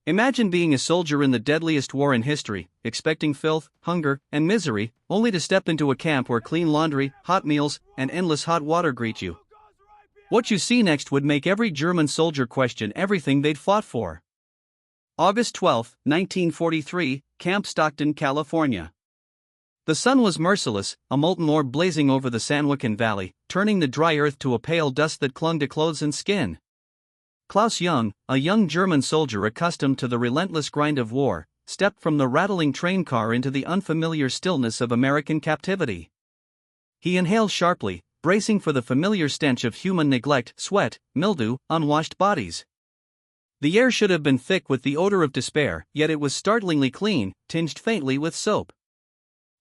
Imagine being a soldier in the deadliest war in history, expecting filth, hunger, and misery, only to step into a camp where clean laundry, hot meals, and endless hot water greet you. What you see next would make every German soldier question everything they'd fought for. August 12, 1943, Camp Stockton, California. The sun was merciless, a molten orb blazing over the San Joaquin Valley, turning the dry earth to a pale dust that clung to clothes and skin. Klaus Jung, a young German soldier accustomed to the relentless grind of war, stepped from the rattling train car into the unfamiliar stillness of American captivity. He inhaled sharply, bracing for the familiar stench of human neglect, sweat, mildew, unwashed bodies. The air should have been thick with the odor of despair, yet it was startlingly clean, tinged faintly with soap.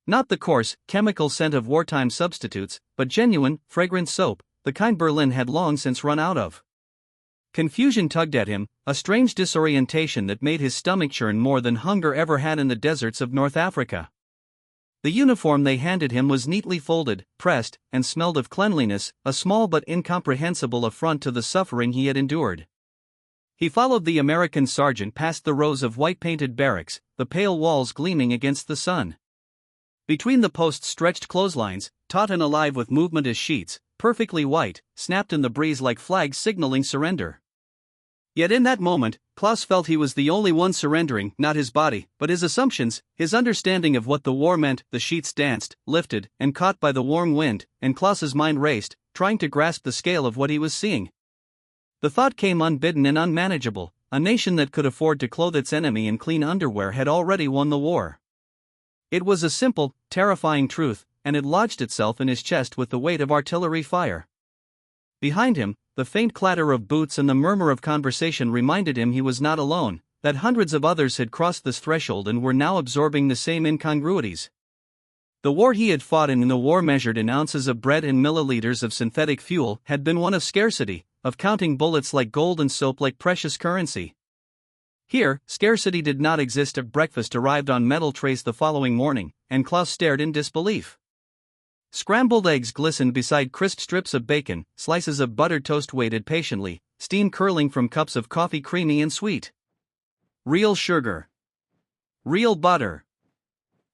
Not the coarse, chemical scent of wartime substitutes, but genuine, fragrant soap, the kind Berlin had long since run out of. Confusion tugged at him, a strange disorientation that made his stomach churn more than hunger ever had in the deserts of North Africa. The uniform they handed him was neatly folded, pressed, and smelled of cleanliness, a small but incomprehensible affront to the suffering he had endured. He followed the American sergeant past the rows of white-painted barracks, the pale walls gleaming against the sun. Between the posts stretched clotheslines, taut and alive with movement as sheets, perfectly white, snapped in the breeze like flags signaling surrender. Yet in that moment, Klaus felt he was the only one surrendering, not his body, but his assumptions, his understanding of what the war meant. The sheets danced, lifted, and caught by the warm wind, and Klaus's mind raced, trying to grasp the scale of what he was seeing. The thought came unbidden and unmanageable: a nation that could afford to clothe its enemy in clean underwear had already won the war. It was a simple, terrifying truth, and it lodged itself in his chest with the weight of artillery fire. Behind him, the faint clatter of boots and the murmur of conversation reminded him he was not alone, that hundreds of others had crossed this threshold and were now absorbing the same incongruities. The war he had fought in, the war measured in ounces of bread and milliliters of synthetic fuel, had been one of scarcity, of counting bullets like gold and soap like precious currency. Here, scarcity did not exist. Breakfast arrived on metal trays the following morning, and Klaus stared in disbelief. Scrambled eggs glistened beside crisp strips of bacon, slices of buttered toast waited patiently, steam curling from cups of coffee creamy and sweet. Real sugar. Real butter.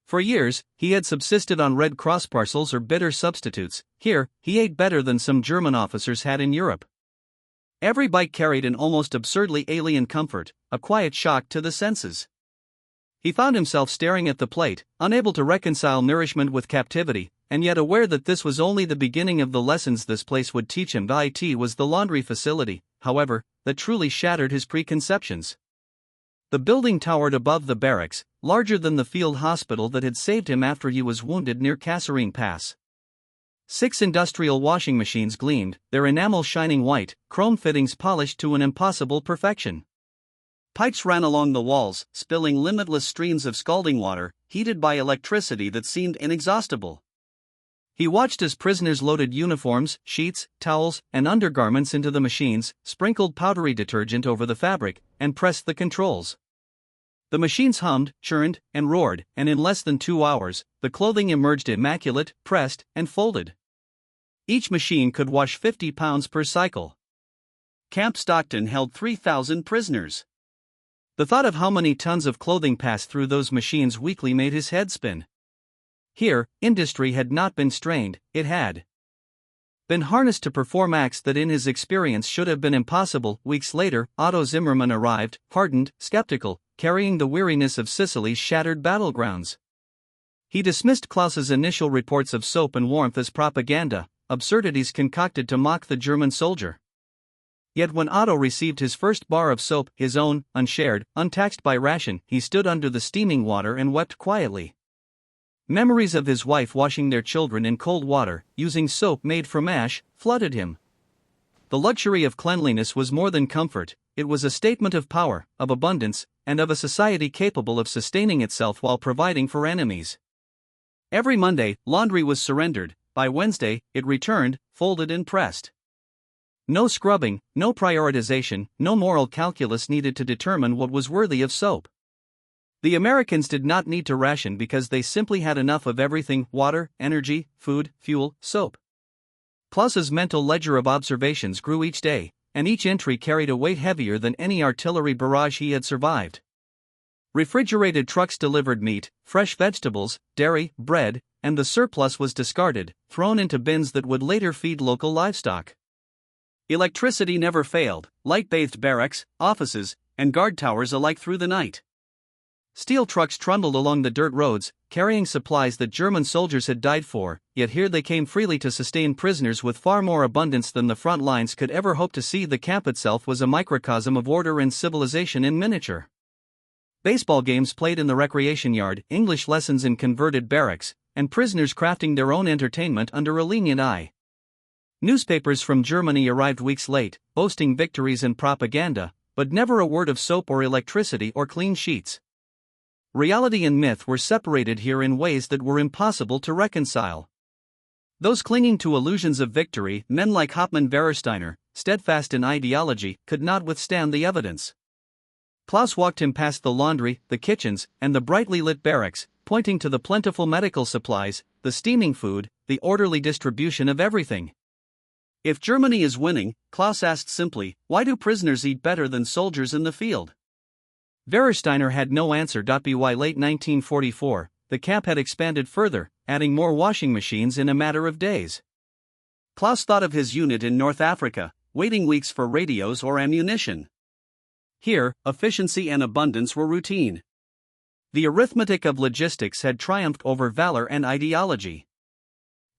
For years, he had subsisted on Red Cross parcels or bitter substitutes. Here, he ate better than some German officers had in Europe. Every bite carried an almost absurdly alien comfort, a quiet shock to the senses. He found himself staring at the plate, unable to reconcile nourishment with captivity, and yet aware that this was only the beginning of the lessons this place would teach him. It was the laundry facility, however, that truly shattered his preconceptions. The building towered above the barracks, larger than the field hospital that had saved him after he was wounded near Kasserine Pass. 6 industrial washing machines gleamed, their enamel shining white, chrome fittings polished to an impossible perfection. Pipes ran along the walls, spilling limitless streams of scalding water, heated by electricity that seemed inexhaustible. He watched as prisoners loaded uniforms, sheets, towels, and undergarments into the machines, sprinkled powdery detergent over the fabric, and pressed the controls. The machines hummed, churned, and roared, and in less than 2 hours, the clothing emerged immaculate, pressed, and folded. Each machine could wash 50 pounds per cycle. Camp Stockton held 3,000 prisoners. The thought of how many tons of clothing passed through those machines weekly made his head spin. Here, industry had not been strained, it had been harnessed to perform acts that in his experience should have been impossible. Weeks later, Otto Zimmermann arrived, hardened, skeptical, carrying the weariness of Sicily's shattered battlegrounds. He dismissed Klaus's initial reports of soap and warmth as propaganda, absurdities concocted to mock the German soldier. Yet when Otto received his first bar of soap, his own, unshared, untaxed by ration, he stood under the steaming water and wept quietly. Memories of his wife washing their children in cold water, using soap made from ash, flooded him. The luxury of cleanliness was more than comfort, it was a statement of power, of abundance, and of a society capable of sustaining itself while providing for enemies. Every Monday, laundry was surrendered. By Wednesday, it returned, folded and pressed. No scrubbing, no prioritization, no moral calculus needed to determine what was worthy of soap. The Americans did not need to ration because they simply had enough of everything: water, energy, food, fuel, soap. Klaus's mental ledger of observations grew each day, and each entry carried a weight heavier than any artillery barrage he had survived. Refrigerated trucks delivered meat, fresh vegetables, dairy, bread, and the surplus was discarded, thrown into bins that would later feed local livestock. Electricity never failed, light-bathed barracks, offices, and guard towers alike through the night. Steel trucks trundled along the dirt roads, carrying supplies that German soldiers had died for, yet here they came freely to sustain prisoners with far more abundance than the front lines could ever hope to see. The camp itself was a microcosm of order and civilization in miniature. Baseball games played in the recreation yard, English lessons in converted barracks, and prisoners crafting their own entertainment under a lenient eye. Newspapers from Germany arrived weeks late, boasting victories and propaganda, but never a word of soap or electricity or clean sheets. Reality and myth were separated here in ways that were impossible to reconcile. Those clinging to illusions of victory, men like Hauptmann Wehrsteiner, steadfast in ideology, could not withstand the evidence. Klaus walked him past the laundry, the kitchens, and the brightly lit barracks, pointing to the plentiful medical supplies, the steaming food, the orderly distribution of everything. If Germany is winning, Klaus asked simply, why do prisoners eat better than soldiers in the field? Wehrsteiner had no answer. By late 1944, the camp had expanded further, adding more washing machines in a matter of days. Klaus thought of his unit in North Africa, waiting weeks for radios or ammunition. Here, efficiency and abundance were routine. The arithmetic of logistics had triumphed over valor and ideology.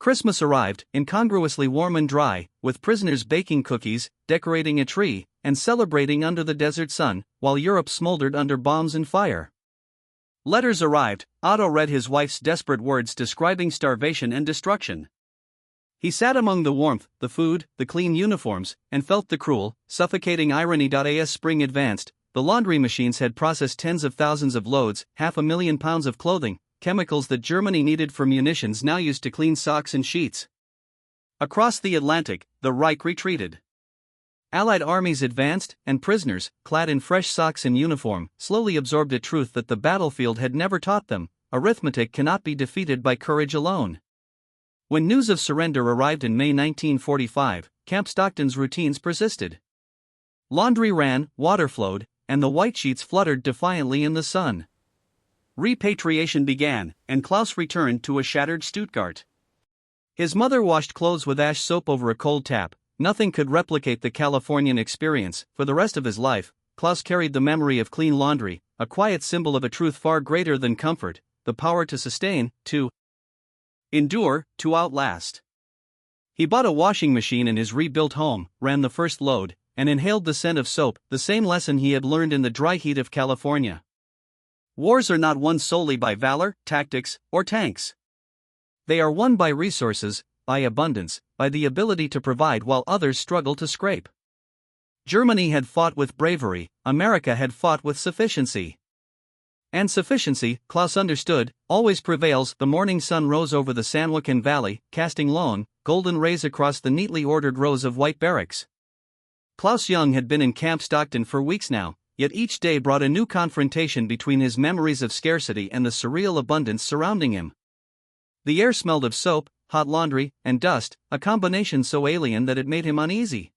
Christmas arrived, incongruously warm and dry, with prisoners baking cookies, decorating a tree, and celebrating under the desert sun, while Europe smoldered under bombs and fire. Letters arrived. Otto read his wife's desperate words describing starvation and destruction. He sat among the warmth, the food, the clean uniforms, and felt the cruel, suffocating irony. As spring advanced, the laundry machines had processed tens of thousands of loads, 500,000 pounds of clothing, chemicals that Germany needed for munitions now used to clean socks and sheets. Across the Atlantic, the Reich retreated. Allied armies advanced, and prisoners, clad in fresh socks and uniform, slowly absorbed a truth that the battlefield had never taught them: arithmetic cannot be defeated by courage alone. When news of surrender arrived in May 1945, Camp Stockton's routines persisted. Laundry ran, water flowed, and the white sheets fluttered defiantly in the sun. Repatriation began, and Klaus returned to a shattered Stuttgart. His mother washed clothes with ash soap over a cold tap. Nothing could replicate the Californian experience. For the rest of his life, Klaus carried the memory of clean laundry, a quiet symbol of a truth far greater than comfort: the power to sustain, to endure, to outlast. He bought a washing machine in his rebuilt home, ran the first load, and inhaled the scent of soap, the same lesson he had learned in the dry heat of California. Wars are not won solely by valor, tactics, or tanks. They are won by resources, by abundance, by the ability to provide while others struggle to scrape. Germany had fought with bravery, America had fought with sufficiency. And sufficiency, Klaus understood, always prevails. The morning sun rose over the Sanwakan Valley, casting lone, golden rays across the neatly ordered rows of white barracks. Klaus Young had been in Camp Stockton for weeks now, yet each day brought a new confrontation between his memories of scarcity and the surreal abundance surrounding him. The air smelled of soap, hot laundry, and dust, a combination so alien that it made him uneasy.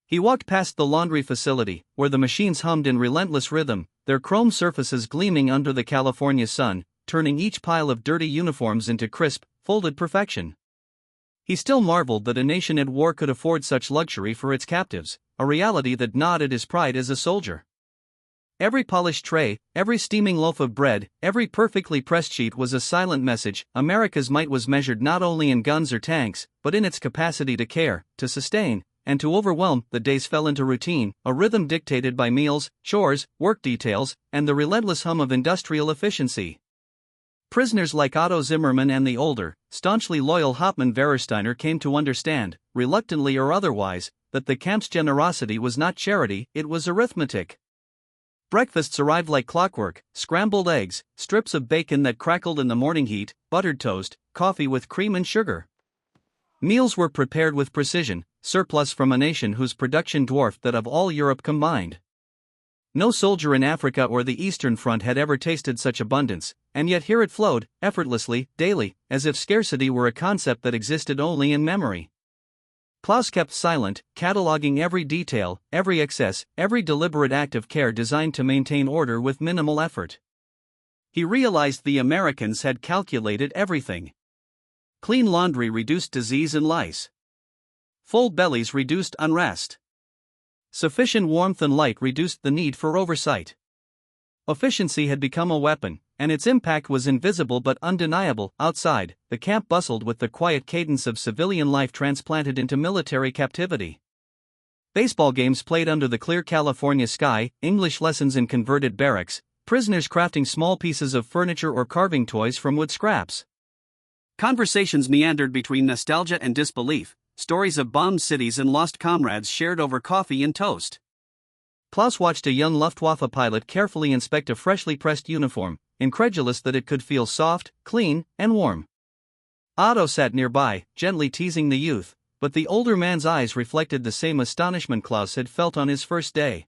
He walked past the laundry facility, where the machines hummed in relentless rhythm, their chrome surfaces gleaming under the California sun, turning each pile of dirty uniforms into crisp, folded perfection. He still marveled that a nation at war could afford such luxury for its captives, a reality that gnawed at his pride as a soldier. Every polished tray, every steaming loaf of bread, every perfectly pressed sheet was a silent message. America's might was measured not only in guns or tanks, but in its capacity to care, to sustain, and to overwhelm. The days fell into routine, a rhythm dictated by meals, chores, work details, and the relentless hum of industrial efficiency. Prisoners like Otto Zimmermann and the older, staunchly loyal Hauptmann Wehrsteiner came to understand, reluctantly or otherwise, that the camp's generosity was not charity, it was arithmetic. Breakfasts arrived like clockwork: scrambled eggs, strips of bacon that crackled in the morning heat, buttered toast, coffee with cream and sugar. Meals were prepared with precision, surplus from a nation whose production dwarfed that of all Europe combined. No soldier in Africa or the Eastern Front had ever tasted such abundance, and yet here it flowed, effortlessly, daily, as if scarcity were a concept that existed only in memory. Klaus kept silent, cataloging every detail, every excess, every deliberate act of care designed to maintain order with minimal effort. He realized the Americans had calculated everything. Clean laundry reduced disease and lice. Full bellies reduced unrest. Sufficient warmth and light reduced the need for oversight. Efficiency had become a weapon, and its impact was invisible but undeniable. Outside, the camp bustled with the quiet cadence of civilian life transplanted into military captivity. Baseball games played under the clear California sky, English lessons in converted barracks, prisoners crafting small pieces of furniture or carving toys from wood scraps. Conversations meandered between nostalgia and disbelief, stories of bombed cities and lost comrades shared over coffee and toast. Klaus watched a young Luftwaffe pilot carefully inspect a freshly pressed uniform, incredulous that it could feel soft, clean, and warm. Otto sat nearby, gently teasing the youth, but the older man's eyes reflected the same astonishment Klaus had felt on his first day.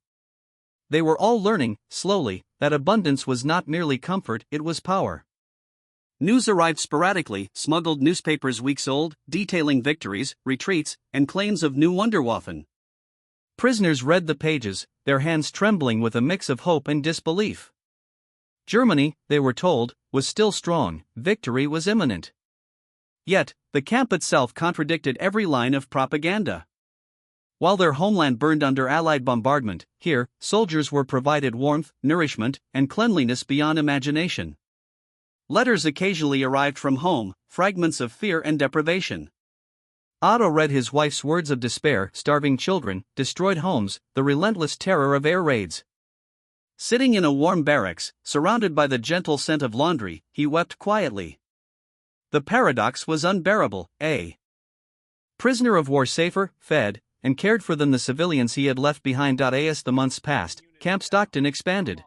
They were all learning, slowly, that abundance was not merely comfort, it was power. News arrived sporadically, smuggled newspapers weeks old, detailing victories, retreats, and claims of new Wunderwaffen. Prisoners read the pages, their hands trembling with a mix of hope and disbelief. Germany, they were told, was still strong, victory was imminent. Yet, the camp itself contradicted every line of propaganda. While their homeland burned under Allied bombardment, here, soldiers were provided warmth, nourishment, and cleanliness beyond imagination. Letters occasionally arrived from home, fragments of fear and deprivation. Otto read his wife's words of despair: starving children, destroyed homes, the relentless terror of air raids. Sitting in a warm barracks, surrounded by the gentle scent of laundry, he wept quietly. The paradox was unbearable, a prisoner of war safer, fed, and cared for than the civilians he had left behind. As the months passed, Camp Stockton expanded.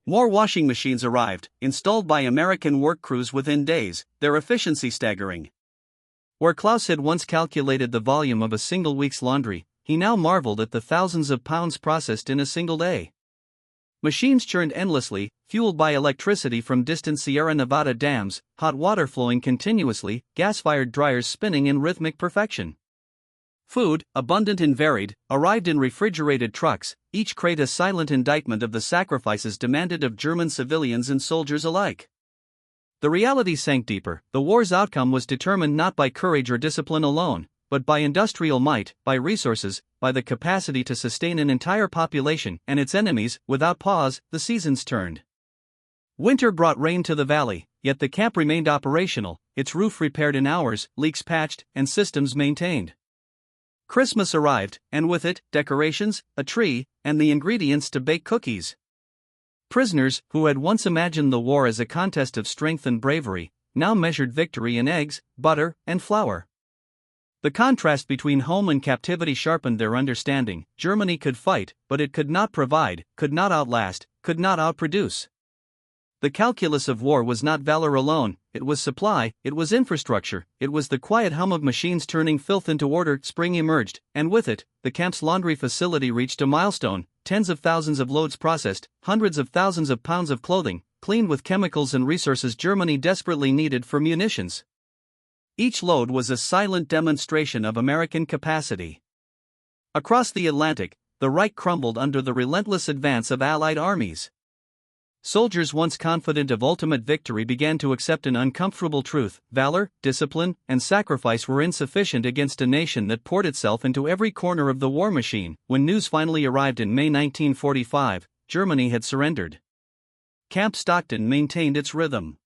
More washing machines arrived, installed by American work crews within days, their efficiency staggering. Where Klaus had once calculated the volume of a single week's laundry, he now marveled at the thousands of pounds processed in a single day. Machines churned endlessly, fueled by electricity from distant Sierra Nevada dams, hot water flowing continuously, gas-fired dryers spinning in rhythmic perfection. Food, abundant and varied, arrived in refrigerated trucks, each crate a silent indictment of the sacrifices demanded of German civilians and soldiers alike. The reality sank deeper. The war's outcome was determined not by courage or discipline alone, but by industrial might, by resources, by the capacity to sustain an entire population and its enemies. Without pause, the seasons turned. Winter brought rain to the valley, yet the camp remained operational, its roof repaired in hours, leaks patched, and systems maintained. Christmas arrived, and with it, decorations, a tree, and the ingredients to bake cookies. Prisoners, who had once imagined the war as a contest of strength and bravery, now measured victory in eggs, butter, and flour. The contrast between home and captivity sharpened their understanding. Germany could fight, but it could not provide, could not outlast, could not outproduce. The calculus of war was not valor alone, it was supply, it was infrastructure, it was the quiet hum of machines turning filth into order. Spring emerged, and with it, the camp's laundry facility reached a milestone. Tens of thousands of loads processed, hundreds of thousands of pounds of clothing, cleaned with chemicals and resources Germany desperately needed for munitions. Each load was a silent demonstration of American capacity. Across the Atlantic, the Reich crumbled under the relentless advance of Allied armies. Soldiers once confident of ultimate victory began to accept an uncomfortable truth: valor, discipline, and sacrifice were insufficient against a nation that poured itself into every corner of the war machine. When news finally arrived in May 1945, Germany had surrendered. Camp Stockton maintained its rhythm.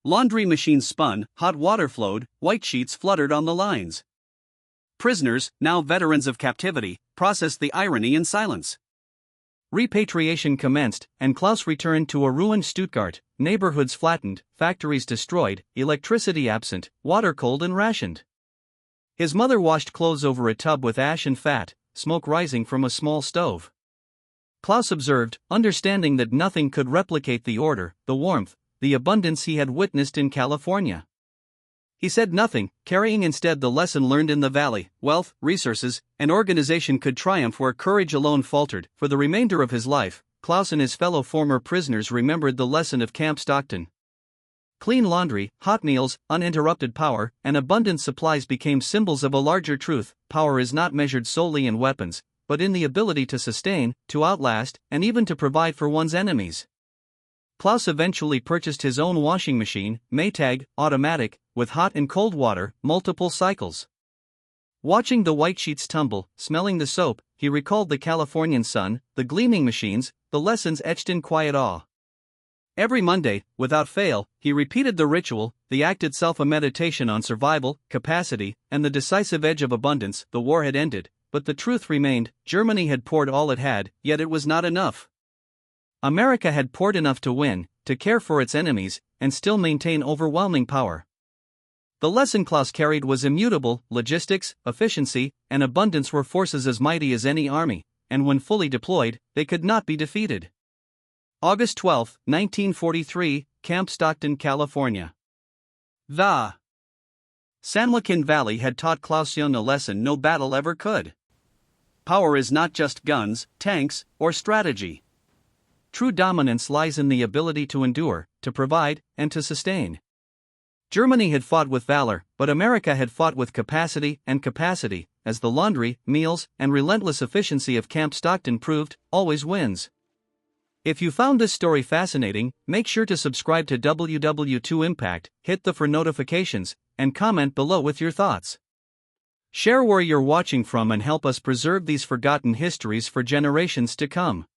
Laundry machines spun, hot water flowed, white sheets fluttered on the lines. Prisoners, now veterans of captivity, processed the irony in silence. Repatriation commenced, and Klaus returned to a ruined Stuttgart, neighborhoods flattened, factories destroyed, electricity absent, water cold and rationed. His mother washed clothes over a tub with ash and fat, smoke rising from a small stove. Klaus observed, understanding that nothing could replicate the order, the warmth, the abundance he had witnessed in California. He said nothing, carrying instead the lesson learned in the valley: wealth, resources, and organization could triumph where courage alone faltered. For the remainder of his life, Klaus and his fellow former prisoners remembered the lesson of Camp Stockton. Clean laundry, hot meals, uninterrupted power, and abundant supplies became symbols of a larger truth: power is not measured solely in weapons, but in the ability to sustain, to outlast, and even to provide for one's enemies. Klaus eventually purchased his own washing machine, Maytag, automatic, with hot and cold water, multiple cycles. Watching the white sheets tumble, smelling the soap, he recalled the Californian sun, the gleaming machines, the lessons etched in quiet awe. Every Monday, without fail, he repeated the ritual, the act itself a meditation on survival, capacity, and the decisive edge of abundance. The war had ended, but the truth remained: Germany had poured all it had, yet it was not enough. America had poured enough to win, to care for its enemies, and still maintain overwhelming power. The lesson Klaus carried was immutable: logistics, efficiency, and abundance were forces as mighty as any army, and when fully deployed, they could not be defeated. August 12, 1943, Camp Stockton, California. The San Joaquin Valley had taught Klaus Young a lesson no battle ever could. Power is not just guns, tanks, or strategy. True dominance lies in the ability to endure, to provide, and to sustain. Germany had fought with valor, but America had fought with capacity, as the laundry, meals, and relentless efficiency of Camp Stockton proved, always wins. If you found this story fascinating, make sure to subscribe to WW2 Impact, hit the for notifications, and comment below with your thoughts. Share where you're watching from and help us preserve these forgotten histories for generations to come.